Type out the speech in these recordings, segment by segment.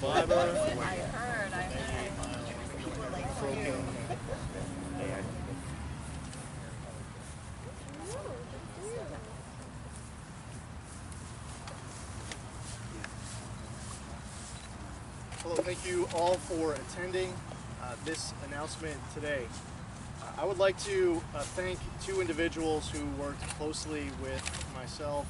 Survivor. I heard. Broken. Hello, thank you all for attending this announcement today. I would like to thank two individuals who worked closely with myself,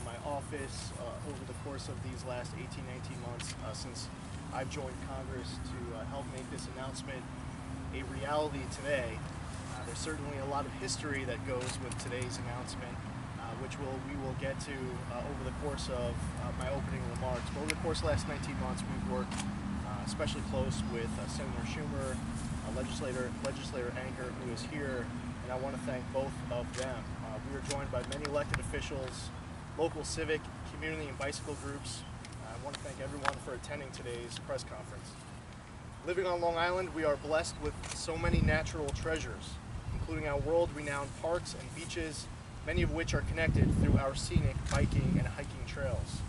my office, over the course of these last 18-19 months since I've joined Congress to help make this announcement a reality today. There's certainly a lot of history that goes with today's announcement, which we will get to over the course of my opening remarks. But over the course of the last 19 months, we've worked especially close with Senator Schumer, Legislator Anker, who is here, and I want to thank both of them. We are joined by many elected officials, local civic, community, and bicycle groups. I want to thank everyone for attending today's press conference. Living on Long Island, we are blessed with so many natural treasures, including our world-renowned parks and beaches, many of which are connected through our scenic biking and hiking trails.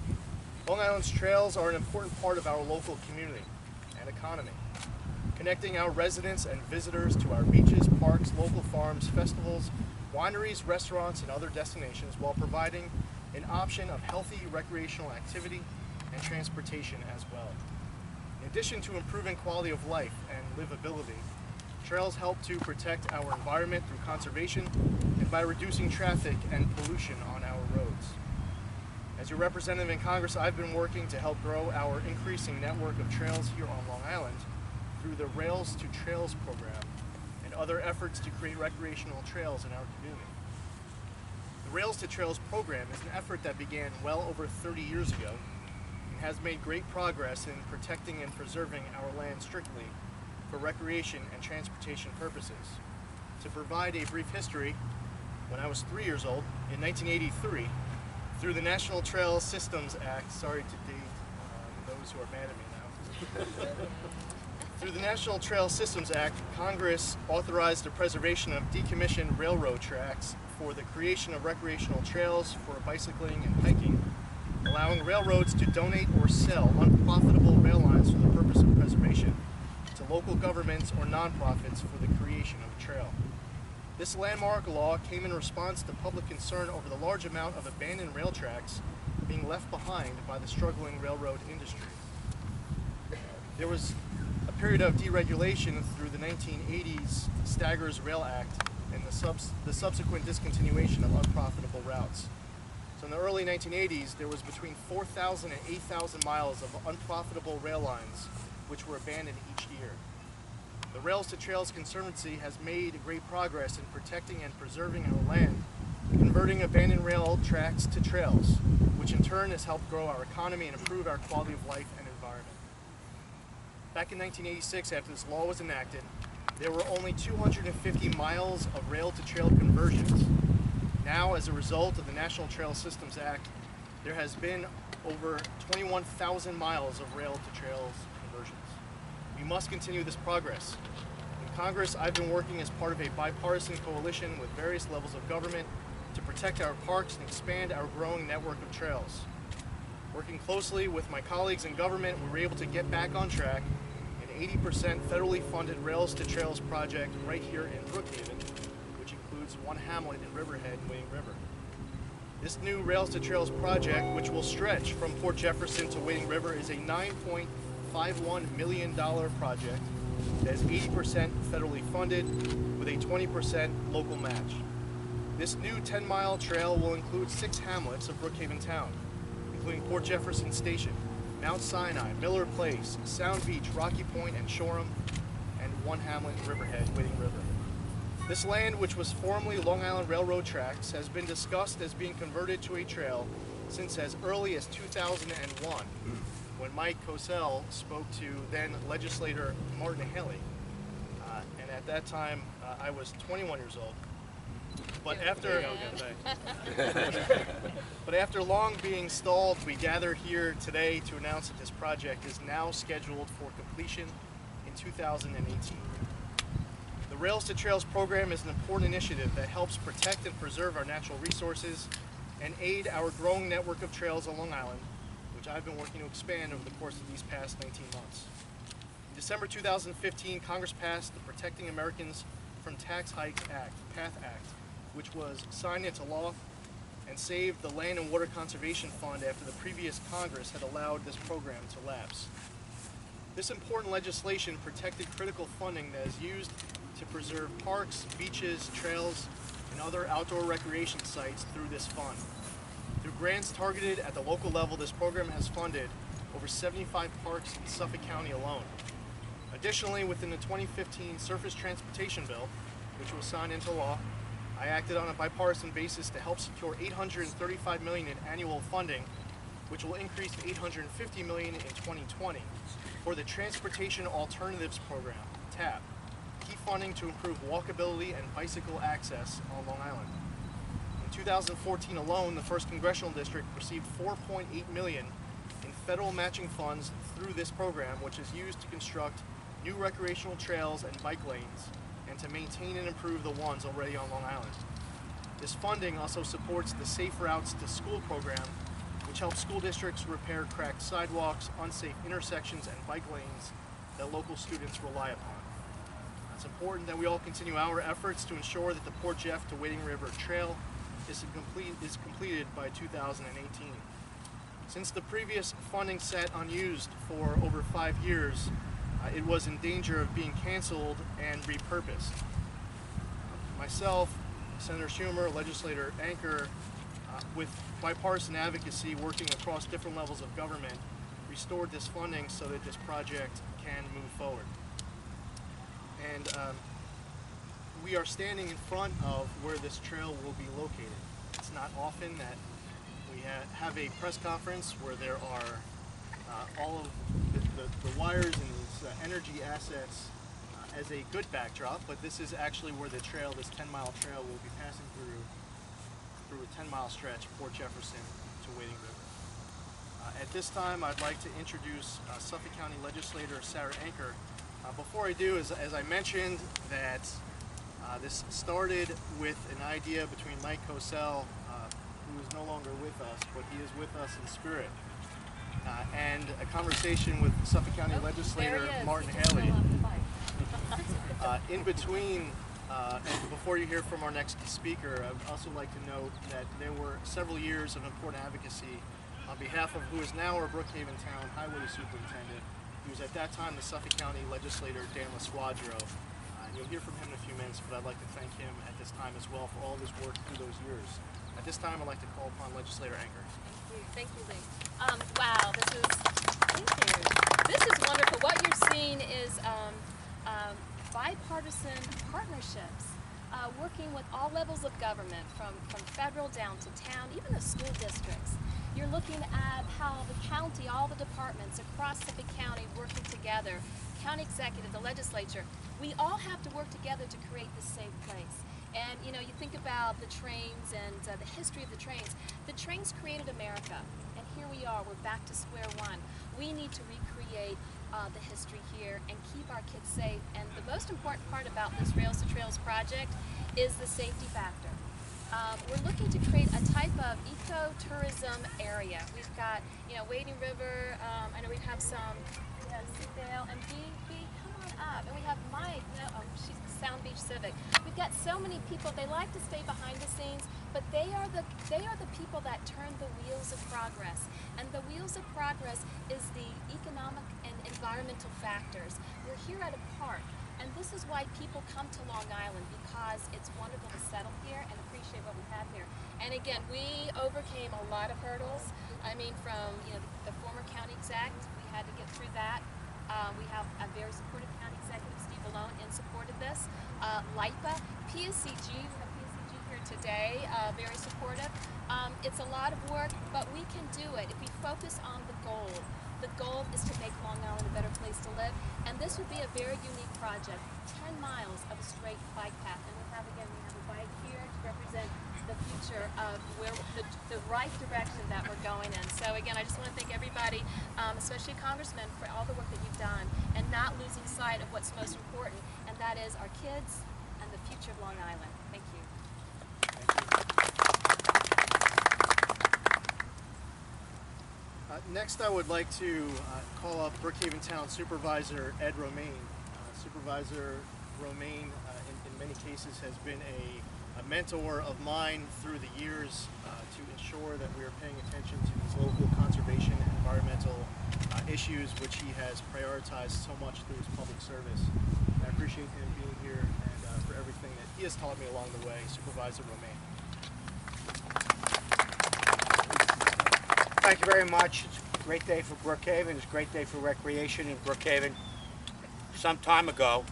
Long Island's trails are an important part of our local community and economy, connecting our residents and visitors to our beaches, parks, local farms, festivals, wineries, restaurants, and other destinations, while providing an option of healthy recreational activity and transportation as well. In addition to improving quality of life and livability, trails help to protect our environment through conservation and by reducing traffic and pollution on our roads. As your representative in Congress, I've been working to help grow our increasing network of trails here on Long Island through the Rails to Trails program and other efforts to create recreational trails in our community. The Rails to Trails program is an effort that began well over 30 years ago and has made great progress in protecting and preserving our land strictly for recreation and transportation purposes. To provide a brief history, when I was 3 years old, in 1983, through the National Trail Systems Act, sorry to date those who are mad at me now. Through the National Trail Systems Act, Congress authorized the preservation of decommissioned railroad tracks for the creation of recreational trails for bicycling and hiking, allowing railroads to donate or sell unprofitable rail lines for the purpose of preservation to local governments or nonprofits for the creation of a trail. This landmark law came in response to public concern over the large amount of abandoned rail tracks being left behind by the struggling railroad industry. There was a period of deregulation through the 1980s Staggers Rail Act and the subsequent discontinuation of unprofitable routes. So in the early 1980s, there was between 4,000 and 8,000 miles of unprofitable rail lines which were abandoned each year. The Rails to Trails Conservancy has made great progress in protecting and preserving our land, converting abandoned rail tracks to trails, which in turn has helped grow our economy and improve our quality of life and environment. Back in 1986, after this law was enacted, there were only 250 miles of rail-to-trail conversions. Now, as a result of the National Trail Systems Act, there has been over 21,000 miles of rail-to-trails conversions. We must continue this progress. In Congress, I've been working as part of a bipartisan coalition with various levels of government to protect our parks and expand our growing network of trails. Working closely with my colleagues in government, we were able to get back on track an 80% federally funded Rails to Trails project right here in Brookhaven, which includes one hamlet in Riverhead, Wading River. This new Rails to Trails project, which will stretch from Port Jefferson to Wading River, is a $9.51 million project that is 80% federally funded with a 20% local match. This new 10-mile trail will include 6 hamlets of Brookhaven Town, including Port Jefferson Station, Mount Sinai, Miller Place, Sound Beach, Rocky Point, and Shoreham, and one hamlet in Riverhead, Wading River. This land, which was formerly Long Island Railroad tracks, has been discussed as being converted to a trail since as early as 2001, when Mike Cosell spoke to then legislator Martin Haley. And at that time, I was 21 years old. But after long being stalled, we gather here today to announce that this project is now scheduled for completion in 2018. The Rails to Trails program is an important initiative that helps protect and preserve our natural resources and aid our growing network of trails on Long Island, which which I've been working to expand over the course of these past 19 months. In December 2015, Congress passed the Protecting Americans from Tax Hikes Act, PATH Act, which was signed into law and saved the Land and Water Conservation Fund after the previous Congress had allowed this program to lapse. This important legislation protected critical funding that is used to preserve parks, beaches, trails, and other outdoor recreation sites through this fund. Through grants targeted at the local level, this program has funded over 75 parks in Suffolk County alone. Additionally, within the 2015 Surface Transportation Bill, which was signed into law, I acted on a bipartisan basis to help secure $835 million in annual funding, which will increase to $850 million in 2020, for the Transportation Alternatives Program, TAP, key funding to improve walkability and bicycle access on Long Island. In 2014 alone, the 1st Congressional District received $4.8 million in federal matching funds through this program, which is used to construct new recreational trails and bike lanes, and to maintain and improve the ones already on Long Island. This funding also supports the Safe Routes to School program, which helps school districts repair cracked sidewalks, unsafe intersections, and bike lanes that local students rely upon. It's important that we all continue our efforts to ensure that the Port Jeff to Wading River Trail is completed by 2018. Since the previous funding sat unused for over 5 years, it was in danger of being canceled and repurposed. Myself, Senator Schumer, Legislator Anker, with bipartisan advocacy working across different levels of government, restored this funding so that this project can move forward. And we are standing in front of where this trail will be located. It's not often that we have a press conference where there are all of the wires and these energy assets as a good backdrop, but this is actually where the trail, this 10-mile trail, will be passing through a 10-mile stretch, Port Jefferson to Wading River. At this time, I'd like to introduce Suffolk County Legislator Sarah Anker. Before I do, as I mentioned, that this started with an idea between Mike Cosell, who is no longer with us, but he is with us in spirit, and a conversation with Suffolk County Legislator Martin Haley. In between, and before you hear from our next speaker, I would also like to note that there were several years of important advocacy on behalf of who is now our Brookhaven Town Highway Superintendent. He was at that time the Suffolk County Legislator Dan LaSquadro. You'll hear from him in a few minutes, but I'd like to thank him at this time as well for all of his work through those years. At this time, I'd like to call upon Legislator Anker. Thank you, Lee. Wow, thank you. This is wonderful. What you're seeing is bipartisan partnerships, working with all levels of government, from federal down to town, even the school districts. You're looking at how the county, all the departments across Suffolk County working together, county executive, the legislature, we all have to work together to create this safe place. And you know, you think about the trains and the history of the trains. The trains created America, and here we are, we're back to square one. We need to recreate the history here and keep our kids safe. And the most important part about this Rails to Trails project is the safety factor. We're looking to create a type of eco-tourism area. We've got, you know, Wading River, I know we have some, Seedale, and B, come on up. And we have Mike, you know, she's Sound Beach Civic. We've got so many people, they like to stay behind the scenes, but they are the people that turn the wheels of progress. And the wheels of progress is the economic and environmental factors. We're here at a park, and this is why people come to Long Island, because it's wonderful to settle here and appreciate what we have here. And again, we overcame a lot of hurdles. I mean, from, you know, the former county exec, we had to get through that. We have a very supportive county executive, Steve Malone, in support of this. LIPA, PSCG, we have PSCG here today, very supportive. It's a lot of work, but we can do it if we focus on the goal. The goal is to make Long Island a better place to live, and this would be a very unique project, 10 miles of a straight bike path. And we have a bike here to represent the future of where the right direction that we're going in. So again, I just want to thank everybody, especially Congressman, for all the work that you've done, and not losing sight of what's most important, and that is our kids and the future of Long Island. Thank you. Next, I would like to call up Brookhaven Town Supervisor Ed Romaine. Supervisor Romaine, in many cases, has been a mentor of mine through the years to ensure that we are paying attention to these local conservation and environmental issues, which he has prioritized so much through his public service. And I appreciate him being here and for everything that he has taught me along the way. Supervisor Romaine. Thank you very much. It's a great day for Brookhaven. It's a great day for recreation in Brookhaven. Some time ago,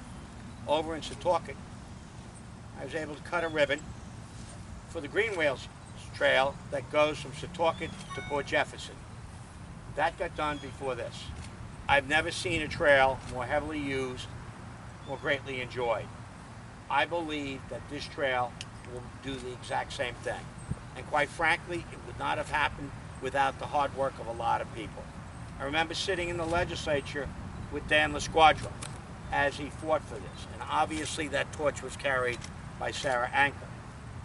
over in Setauket, I was able to cut a ribbon for the Green Whales Trail that goes from Setauket to Port Jefferson. That got done before this. I've never seen a trail more heavily used, more greatly enjoyed. I believe that this trail will do the exact same thing. And quite frankly, it would not have happened without the hard work of a lot of people. I remember sitting in the legislature with Dan LaSquadra as he fought for this. And obviously that torch was carried by Sarah Anker.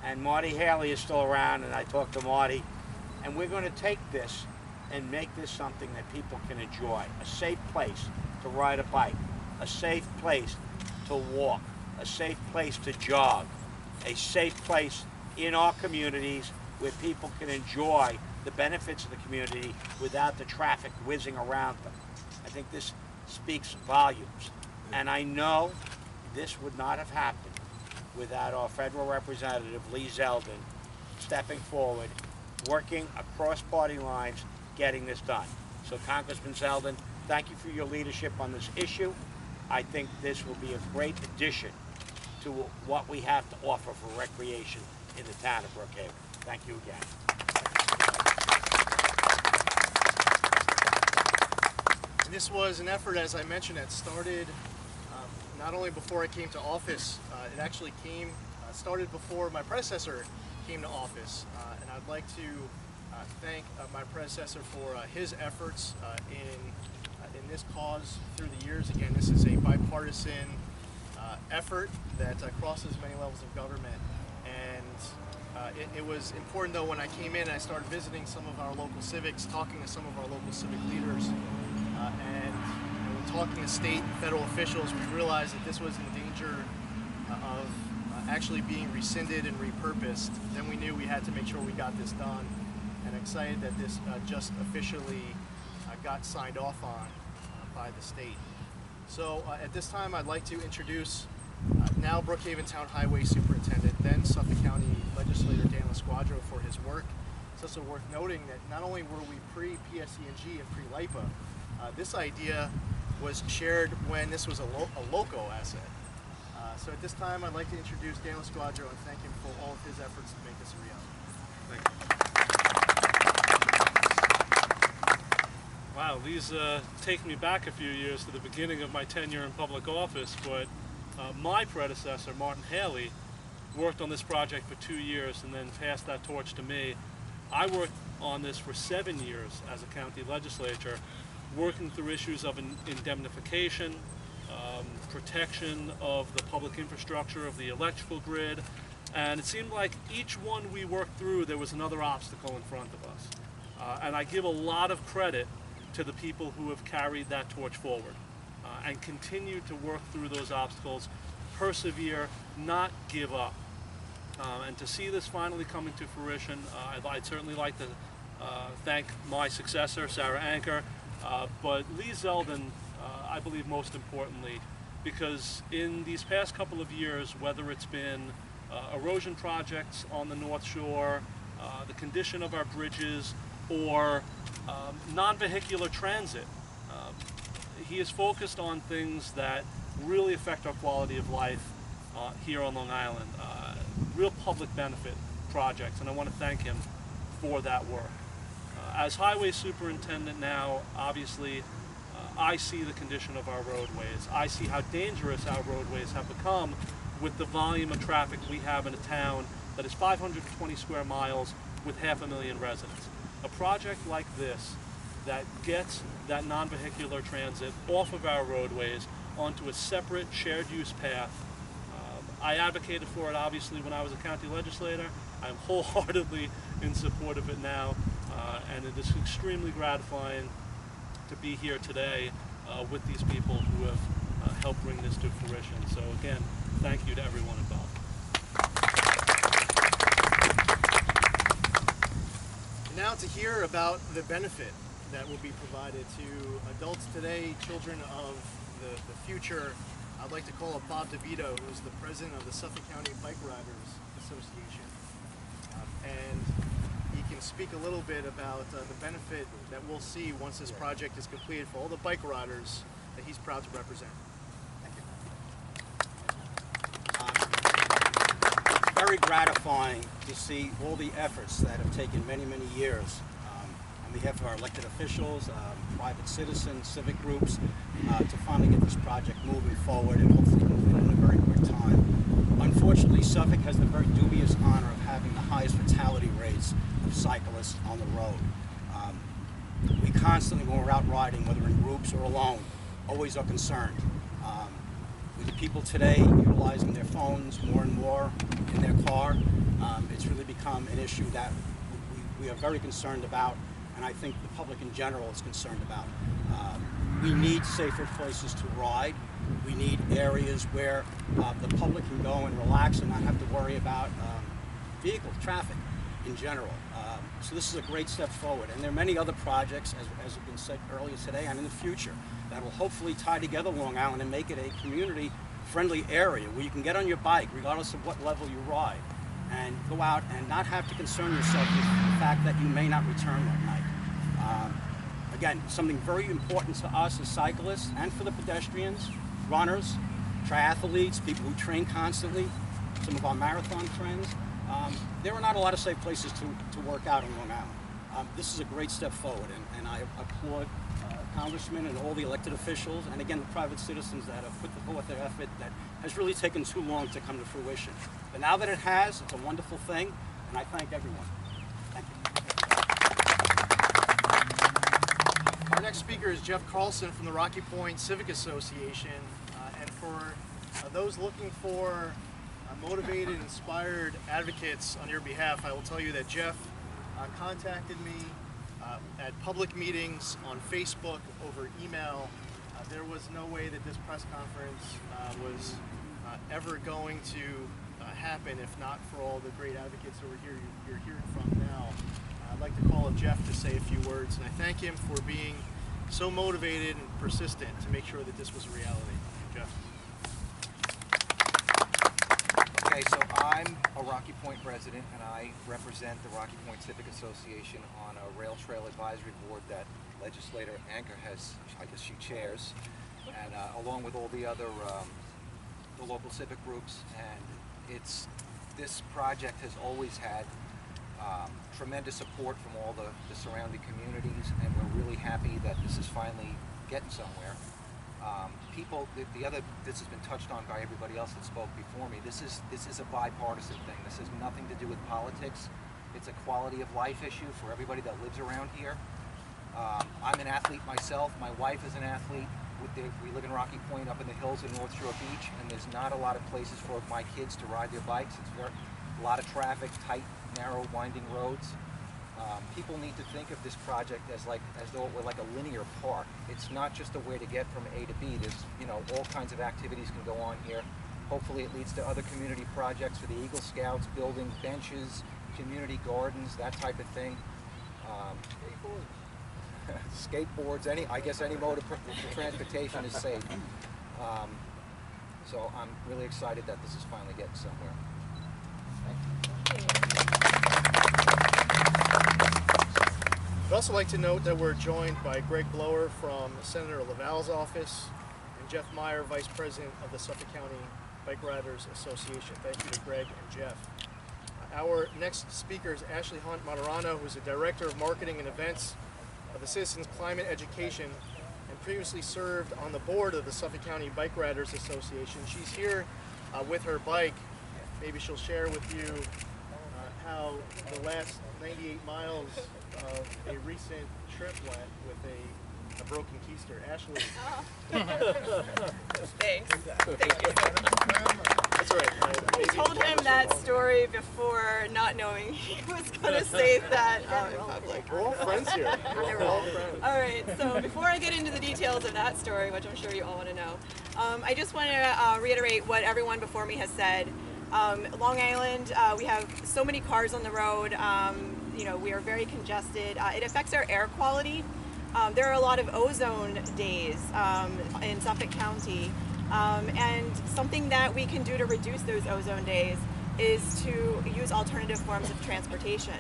And Marty Haley is still around, and I talked to Marty. And we're going to take this and make this something that people can enjoy. A safe place to ride a bike, a safe place to walk, a safe place to jog, a safe place in our communities where people can enjoy the benefits of the community without the traffic whizzing around them. I think this speaks volumes. And I know this would not have happened without our federal representative, Lee Zeldin, stepping forward, working across party lines, getting this done. So Congressman Zeldin, thank you for your leadership on this issue. I think this will be a great addition to what we have to offer for recreation in the town of Brookhaven. Thank you again. This was an effort, as I mentioned, that started not only before I came to office, it actually started before my predecessor came to office. And I'd like to thank my predecessor for his efforts in this cause through the years. Again, this is a bipartisan effort that crosses many levels of government. And it was important, though, when I came in, I started visiting some of our local civics, talking to some of our local civic leaders, and talking to state and federal officials, we realized that this was in danger of actually being rescinded and repurposed. Then we knew we had to make sure we got this done, and excited that this just officially got signed off on by the state. So at this time, I'd like to introduce now Brookhaven Town Highway Superintendent, then Suffolk County Legislator Dan LaSquadra for his work. It's also worth noting that not only were we pre-PSE&G and pre-LIPA, this idea was shared when this was a local asset. So at this time, I'd like to introduce Dan LaSquadra and thank him for all of his efforts to make this a reality. Thank you. Wow, these take me back a few years to the beginning of my tenure in public office, but my predecessor, Martin Haley, worked on this project for 2 years and then passed that torch to me. I worked on this for 7 years as a county legislator, working through issues of indemnification, protection of the public infrastructure, of the electrical grid, and it seemed like each one we worked through, there was another obstacle in front of us. And I give a lot of credit to the people who have carried that torch forward and continue to work through those obstacles, persevere, not give up. And to see this finally coming to fruition, I'd certainly like to thank my successor, Sarah Anker, but Lee Zeldin, I believe most importantly, because in these past couple of years, whether it's been erosion projects on the North Shore, the condition of our bridges, or non-vehicular transit, he is focused on things that really affect our quality of life here on Long Island, real public benefit projects, and I want to thank him for that work. As highway superintendent now, obviously, I see the condition of our roadways. I see how dangerous our roadways have become with the volume of traffic we have in a town that is 520 square miles with 500,000 residents. A project like this that gets that non-vehicular transit off of our roadways onto a separate shared use path. I advocated for it obviously when I was a county legislator. I'm wholeheartedly in support of it now. and it is extremely gratifying to be here today with these people who have helped bring this to fruition. So again, thank you to everyone involved. And now to hear about the benefit that will be provided to adults today, children of the future, I'd like to call up Bob DeVito, who's the president of the Suffolk County Bike Riders Association. And he can speak a little bit about the benefit that we'll see once this project is completed for all the bike riders that he's proud to represent. It's very gratifying to see all the efforts that have taken many, many years on behalf of our elected officials, private citizens, civic groups, to finally get this project moving forward and hopefully complete in a very quick time. Unfortunately, Suffolk has the very dubious honor of having the highest fatality rates of cyclists on the road. We constantly, when we're out riding, whether in groups or alone, always are concerned. With the people today utilizing their phones more and more in their car, it's really become an issue that we are very concerned about, and I think the public in general is concerned about. We need safer places to ride. We need areas where the public can go and relax and not have to worry about vehicle traffic in general. So this is a great step forward. And there are many other projects, as has been said earlier today and in the future, that will hopefully tie together Long Island and make it a community-friendly area where you can get on your bike, regardless of what level you ride, and go out and not have to concern yourself with the fact that you may not return that night. Again, something very important to us as cyclists and for the pedestrians, runners, triathletes, people who train constantly, some of our marathon friends. There are not a lot of safe places to work out in Long Island. This is a great step forward, and I applaud Congressmen and all the elected officials, and again the private citizens that have put forth their effort that has really taken too long to come to fruition. But now that it has, it's a wonderful thing, and I thank everyone. Thank you. Our next speaker is Jeff Carlson from the Rocky Point Civic Association, and for those looking for motivated, inspired advocates on your behalf, I will tell you that Jeff contacted me at public meetings, on Facebook, over email. There was no way that this press conference was ever going to happen if not for all the great advocates over here you're hearing from now. I'd like to call up Jeff to say a few words, and I thank him for being so motivated and persistent to make sure that this was a reality. Jeff. Okay, so I'm a Rocky Point resident, and I represent the Rocky Point Civic Association on a rail trail advisory board that legislator Anker has, I guess she chairs, and along with all the other the local civic groups. And this project has always had tremendous support from all the surrounding communities, and we're really happy that this is finally getting somewhere. This has been touched on by everybody else that spoke before me. This is a bipartisan thing. This has nothing to do with politics. It's a quality of life issue for everybody that lives around here. I'm an athlete myself. My wife is an athlete. We live in Rocky Point up in the hills in North Shore Beach, and there's not a lot of places for my kids to ride their bikes. It's a lot of traffic, tight, narrow, winding roads. People need to think of this project as though it were like a linear park. It's not just a way to get from A to B. There's, all kinds of activities can go on here. Hopefully it leads to other community projects for the Eagle Scouts, building benches, community gardens, that type of thing. Skateboards, I guess any mode of transportation is safe. So I'm really excited that this is finally getting somewhere. Thank you. I'd also like to note that we're joined by Greg Blower from Senator LaValle's office and Jeff Meyer, Vice President of the Suffolk County Bike Riders Association. Thank you to Greg and Jeff. Our next speaker is Ashley Hunt Moderano, who's the Director of Marketing and Events of the Citizens Climate Education and previously served on the board of the Suffolk County Bike Riders Association. She's here with her bike. Maybe she'll share with you how the last 98 miles of a recent trip went with a broken keister. Ashley. Thanks. Thank you. That's all right. I told him that story story before not knowing he was going to say that in public. We're all friends here. We're all friends. All right, so before I get into the details of that story, which I'm sure you all want to know, I just want to reiterate what everyone before me has said. Long Island, we have so many cars on the road. You know, we are very congested. It affects our air quality. There are a lot of ozone days in Suffolk County, and something that we can do to reduce those ozone days is to use alternative forms of transportation.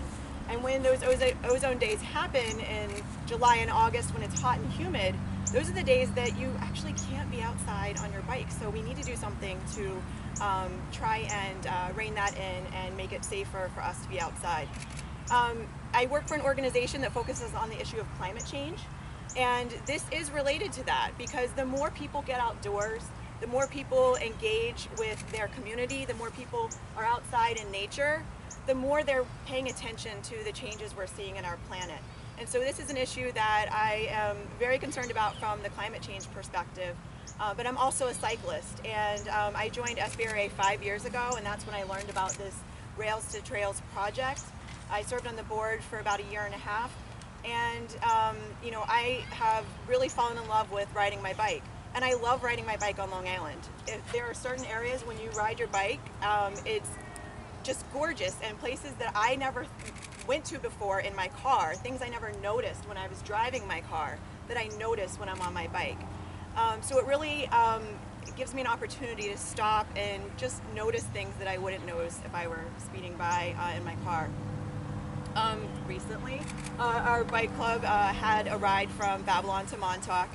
And when those ozone days happen in July and August when it's hot and humid, those are the days that you actually can't be outside on your bike. So we need to do something to try and rein that in and make it safer for us to be outside. I work for an organization that focuses on the issue of climate change, and this is related to that because the more people get outdoors, the more people engage with their community, the more people are outside in nature, the more they're paying attention to the changes we're seeing in our planet. And so this is an issue that I am very concerned about from the climate change perspective, but I'm also a cyclist, and I joined SBRA 5 years ago, and that's when I learned about this Rails to Trails project. I served on the board for about a year and a half, and you know, I have really fallen in love with riding my bike. And I love riding my bike on Long Island. There are certain areas when you ride your bike, it's just gorgeous, and places that I never went to before in my car, things I never noticed when I was driving my car, that I notice when I'm on my bike. So it really gives me an opportunity to stop and just notice things that I wouldn't notice if I were speeding by in my car. Recently, our bike club had a ride from Babylon to Montauk.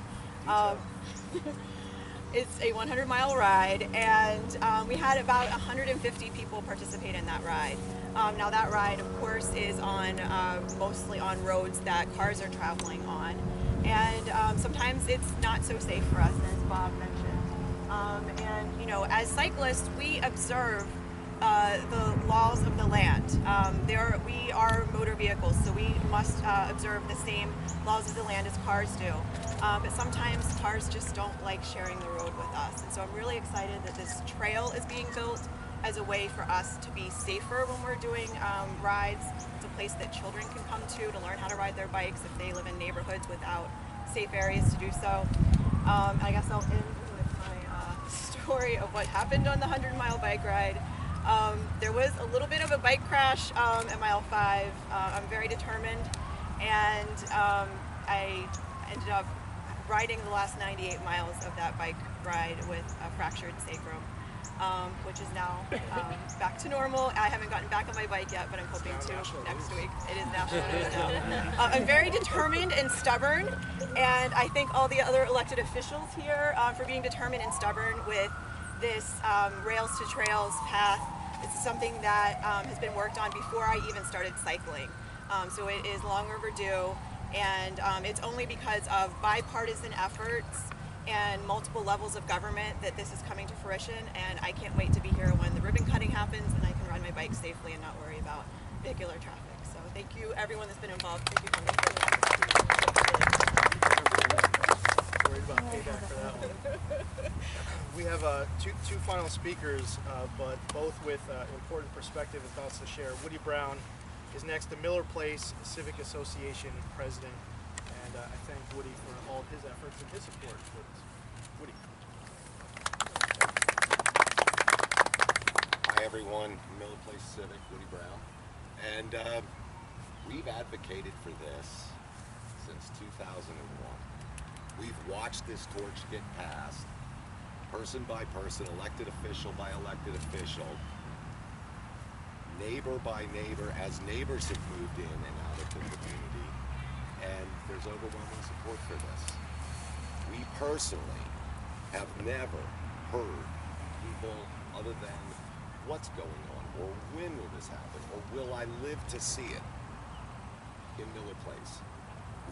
It's a 100-mile ride, and we had about 150 people participate in that ride. Now that ride, of course, is on mostly on roads that cars are traveling on, and sometimes it's not so safe for us, as Bob mentioned. And you know, as cyclists, we observe the laws of the land. We are motor vehicles, so we must observe the same laws of the land as cars do. But sometimes cars just don't like sharing the road with us. And so I'm really excited that this trail is being built as a way for us to be safer when we're doing rides. It's a place that children can come to learn how to ride their bikes if they live in neighborhoods without safe areas to do so. I guess I'll end with my story of what happened on the 100-mile bike ride. There was a little bit of a bike crash at mile 5. I'm very determined, and I ended up riding the last 98 miles of that bike ride with a fractured sacrum, which is now back to normal. I haven't gotten back on my bike yet, but I'm hoping to next week. It is national news now. I'm very determined and stubborn, and I thank all the other elected officials here for being determined and stubborn with this Rails to Trails path. It's something that has been worked on before I even started cycling. So it is long overdue, and it's only because of bipartisan efforts and multiple levels of government that this is coming to fruition, and I can't wait to be here when the ribbon cutting happens and I can ride my bike safely and not worry about vehicular traffic. So thank you everyone that's been involved. Thank you for Worried about payback for that one. We have two final speakers, but both with important perspective and thoughts to share. Woody Brown is next, the Miller Place Civic Association president, and I thank Woody for all of his efforts and his support for this. Woody. Hi everyone, Miller Place Civic, Woody Brown, and we've advocated for this since 2001. We've watched this torch get passed, person by person, elected official by elected official, neighbor by neighbor, as neighbors have moved in and out of the community, and there's overwhelming support for this. We personally have never heard people other than what's going on, or when will this happen, or will I live to see it in Miller Place.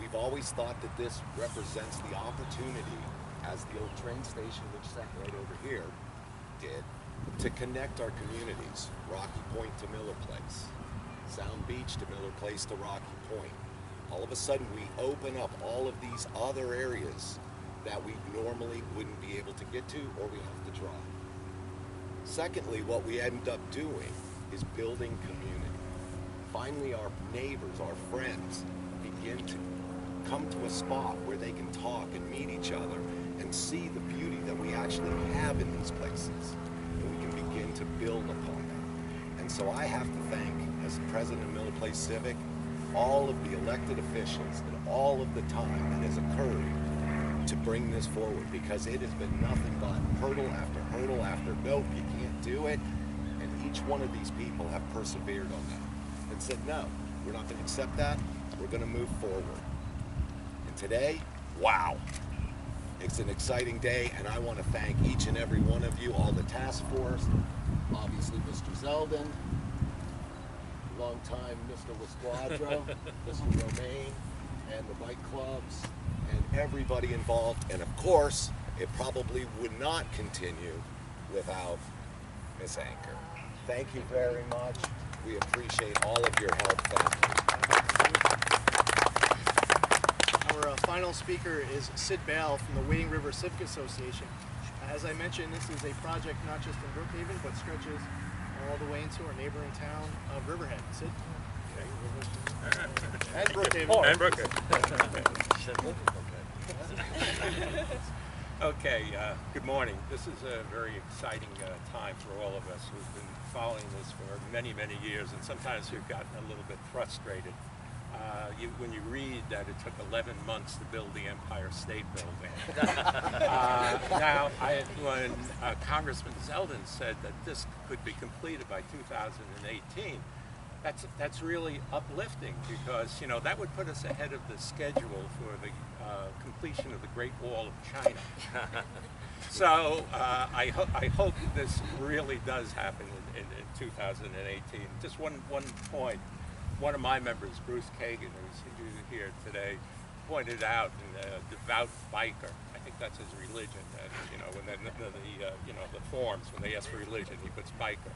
We've always thought that this represents the opportunity, as the old train station, which sat right over here, did, to connect our communities. Rocky Point to Miller Place, Sound Beach to Miller Place to Rocky Point. All of a sudden we open up all of these other areas that we normally wouldn't be able to get to, or we have to drive. Secondly, what we end up doing is building community. Finally, our neighbors, our friends, begin to come to a spot where they can talk and meet each other and see the beauty that we actually have in these places. And we can begin to build upon that. And so I have to thank, as president of Miller Place Civic, all of the elected officials and all of the time that has occurred to bring this forward, because it has been nothing but hurdle after nope, you can't do it. And each one of these people have persevered on that and said, no, we're not going to accept that. We're going to move forward. And today, wow, it's an exciting day, and I want to thank each and every one of you, all the task force, obviously Mr. Zeldin, longtime Mr. Lasquadro, Mr. Romaine, and the bike clubs, and everybody involved. And of course, it probably would not continue without Miss Anchor. Thank you very much. We appreciate all of your help. Thank you. Our final speaker is Sid Bale from the Wading River Civic Association. As I mentioned, this is a project not just in Brookhaven, but stretches all the way into our neighboring town of Riverhead. Sid? And Brookhaven. And Brookhaven. Okay, good morning. This is a very exciting time for all of us who've been following this for many, many years, and sometimes we've gotten a little bit frustrated. When you read that it took 11 months to build the Empire State Building. Now, when Congressman Zeldin said that this could be completed by 2018, that's really uplifting, because that would put us ahead of the schedule for the completion of the Great Wall of China. So I hope this really does happen in 2018. Just one point. One of my members, Bruce Kagan, who's here today, pointed out, a devout biker. I think that's his religion. When the forms, when they ask for religion, he puts biker.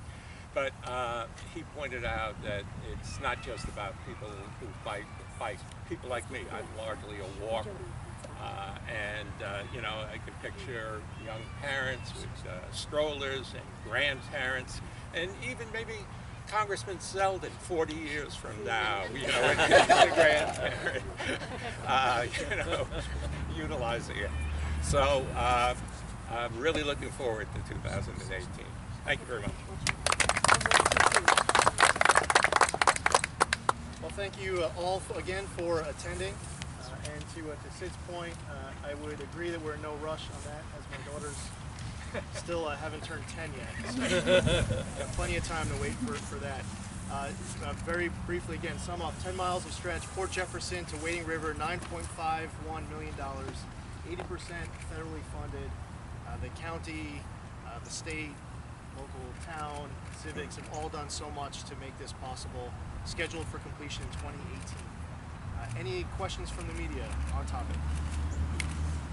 But he pointed out that it's not just about people who bike. People like me. I'm largely a walker, I can picture young parents with strollers and grandparents, and even maybe Congressman Zeldin 40 years from now, the grandparent, utilizing it. So I'm really looking forward to 2018. Thank you very much. Well, thank you all again for attending. And to Sid's point, I would agree that we're in no rush on that, as my daughters still haven't turned 10 yet. So got plenty of time to wait for that. Very briefly, again, sum up: 10 miles of stretch, Port Jefferson to Wading River, $9.51 million, 80% federally funded. The county, the state, local town, civics have all done so much to make this possible. Scheduled for completion in 2018. Any questions from the media on topic?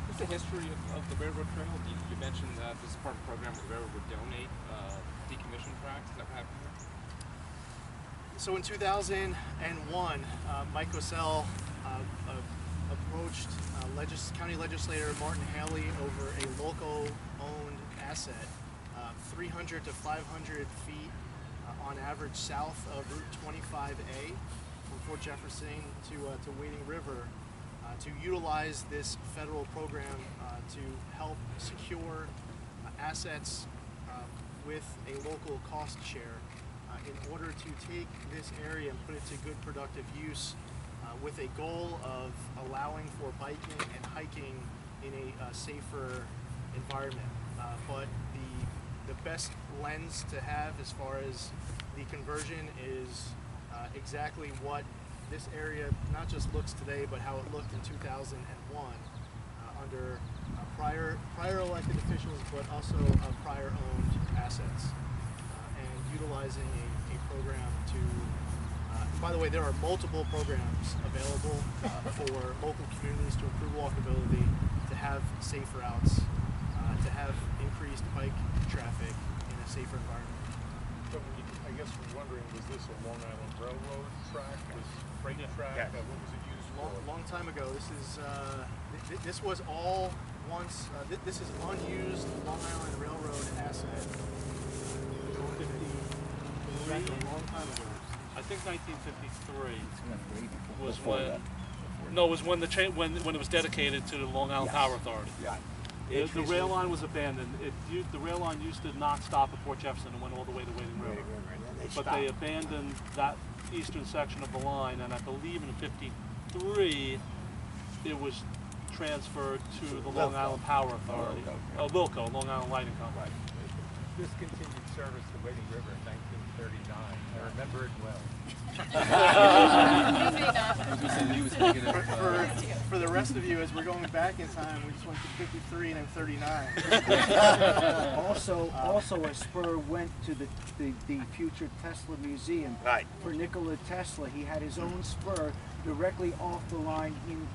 What's the history of the railroad trail? You mentioned that this is part of the program where the railroad would donate decommissioned tracks. Is that what happened here? So in 2001, Mike Cosell approached County Legislator Martin Haley over a local-owned asset, 300 to 500 feet on average south of Route 25A from Fort Jefferson to Wading River, to utilize this federal program to help secure assets with a local cost share in order to take this area and put it to good productive use with a goal of allowing for biking and hiking in a safer environment. But the best lens to have as far as the conversion is exactly what this area not just looks today, but how it looked in 2001 under prior elected officials, but also prior owned assets, and utilizing a program to. By the way, there are multiple programs available for local communities to improve walkability, to have safe routes, to have increased bike traffic in a safer environment. So I guess we're wondering, was this a Long Island Railroad track? Was freight track? Yeah. What was it used for? Long time ago. This is this was all once. This is unused Long Island Railroad asset. Owned in the a long time ago. I think 1953 was when. No, it was when when it was dedicated to the Long Island Power Authority. Yeah. The rail line was abandoned. The rail line used to not stop at Port Jefferson and went all the way to Wading River. But they abandoned that eastern section of the line, and I believe in '53 it was transferred to the Long Island Power Authority. Wilco, Long Island Lighting Company. Discontinued service to Wading River in 1939. I remember it well. For the rest of you, as we're going back in time, we just went to 53 and then 39. Also, a spur went to the future Tesla Museum. Right. For Nikola Tesla, he had his own spur directly off the line in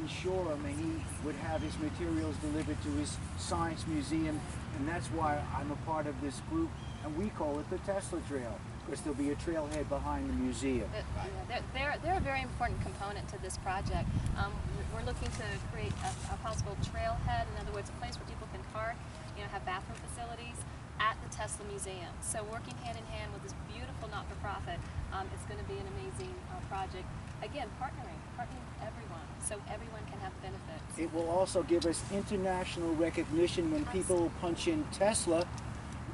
Shoreham, and he would have his materials delivered to his science museum, and that's why I'm a part of this group, and we call it the Tesla Trail, because there'll be a trailhead behind the museum. They're a very important component to this project. We're looking to create a possible trailhead, in other words, a place where people can park, have bathroom facilities at the Tesla Museum. So working hand in hand with this beautiful not-for-profit, it's going to be an amazing project. Again, partnering everyone, so everyone can have benefits. It will also give us international recognition when people punch in Tesla.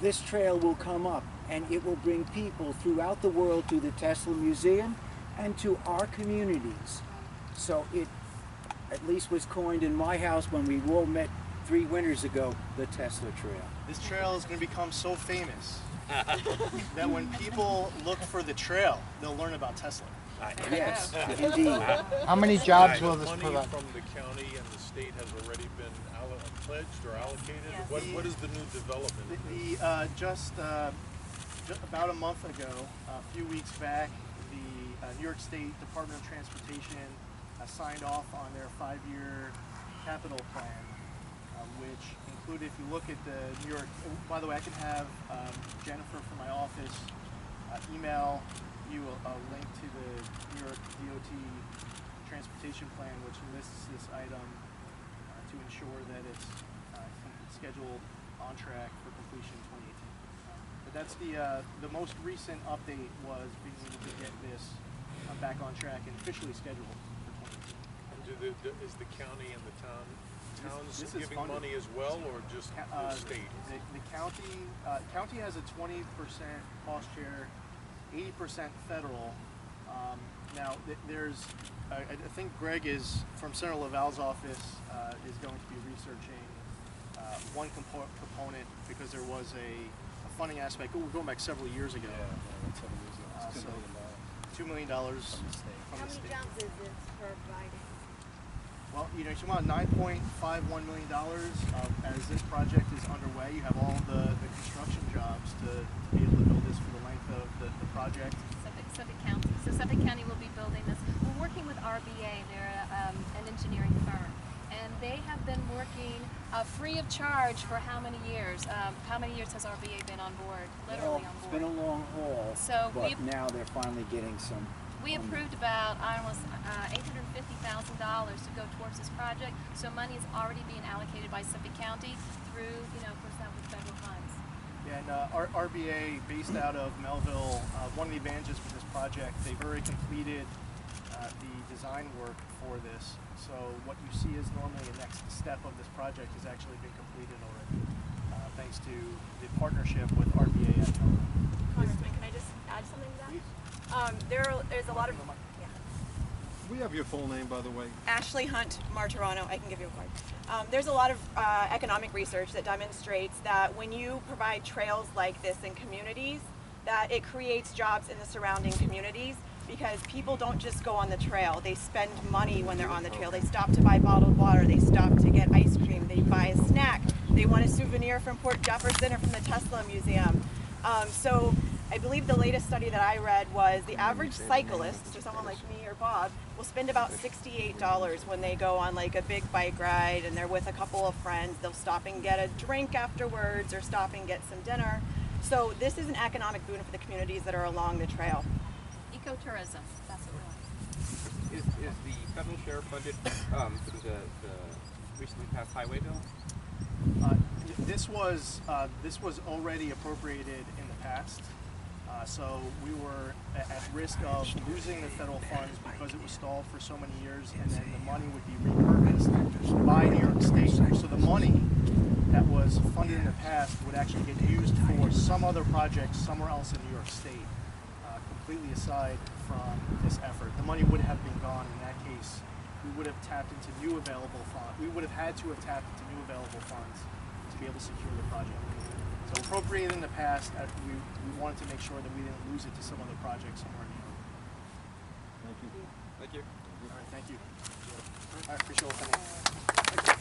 This trail will come up, and it will bring people throughout the world to the Tesla Museum and to our communities. So it at least was coined in my house when we all met 3 winters ago, the Tesla Trail. This trail is going to become so famous that when people look for the trail, they'll learn about Tesla. Yes, indeed. How many jobs will this Money provide? from the county and the state has already been pledged or allocated? Yes. What is the new development? Just about a month ago, a few weeks back, the New York State Department of Transportation signed off on their 5-year capital plan, which included, if you look at the New York, by the way, I can have Jennifer from my office email you a link to the New York DOT transportation plan, which lists this item to ensure that it's scheduled on track for completion in 2018. But that's the most recent update was being able to get this back on track and officially scheduled for 2018. And is the county and the towns This is giving funded. money as well, or just the state? The county has a 20% cost share, 80% federal. Now there's, I think Greg is from Senator Laval's office is going to be researching one component, because there was a funding aspect. We're going back several years ago. So $2 million from the state. How many jobs is this providing? Well, you're talking about $9.51 million as this project is underway. You have all the construction jobs to be able to build this for the length of the project. Suffolk County. So Suffolk County will be building this. We're working with RBA. They're an engineering firm, and they have been working free of charge for how many years? How many years has RBA been on board? Literally on board. It's been a long haul, So but now they're finally getting some. we approved about almost $850,000 to go towards this project. So money is already being allocated by Suffolk County through, of course, that with federal funds. And RBA, based out of Melville, one of the advantages with this project, they've already completed the design work for this. So what you see as normally the next step of this project has actually been completed already, thanks to the partnership with RBA at Melville. Congressman, can I just add something to that? There's a lot of... Yeah. We have your full name, by the way. Ashley Hunt Martirano, I can give you a card. There's a lot of economic research that demonstrates that when you provide trails like this in communities, that it creates jobs in the surrounding communities, because people don't just go on the trail. They spend money when they're on the trail. They stop to buy bottled water. They stop to get ice cream. They buy a snack. They want a souvenir from Port Jefferson or from the Tesla Museum. So I believe the latest study that I read was the average cyclist, so someone like me or Bob, will spend about $68 when they go on like a big bike ride and they're with a couple of friends. They'll stop and get a drink afterwards or stop and get some dinner. So this is an economic boon for the communities that are along the trail. Ecotourism, that's what we're Is the federal share funded through the recently passed highway bill? This was already appropriated in the past. So we were at risk of losing the federal funds because it was stalled for so many years, and then the money would be repurposed by New York State. So the money that was funded in the past would actually get used for some other project somewhere else in New York State, completely aside from this effort. The money would have been gone in that case. We would have tapped into new available funds. We would have had to have tapped into new available funds to be able to secure the project. So appropriated in the past, we wanted to make sure that we didn't lose it to some other project somewhere in New York. Thank you. Thank you. All right, thank you. All right, appreciate it.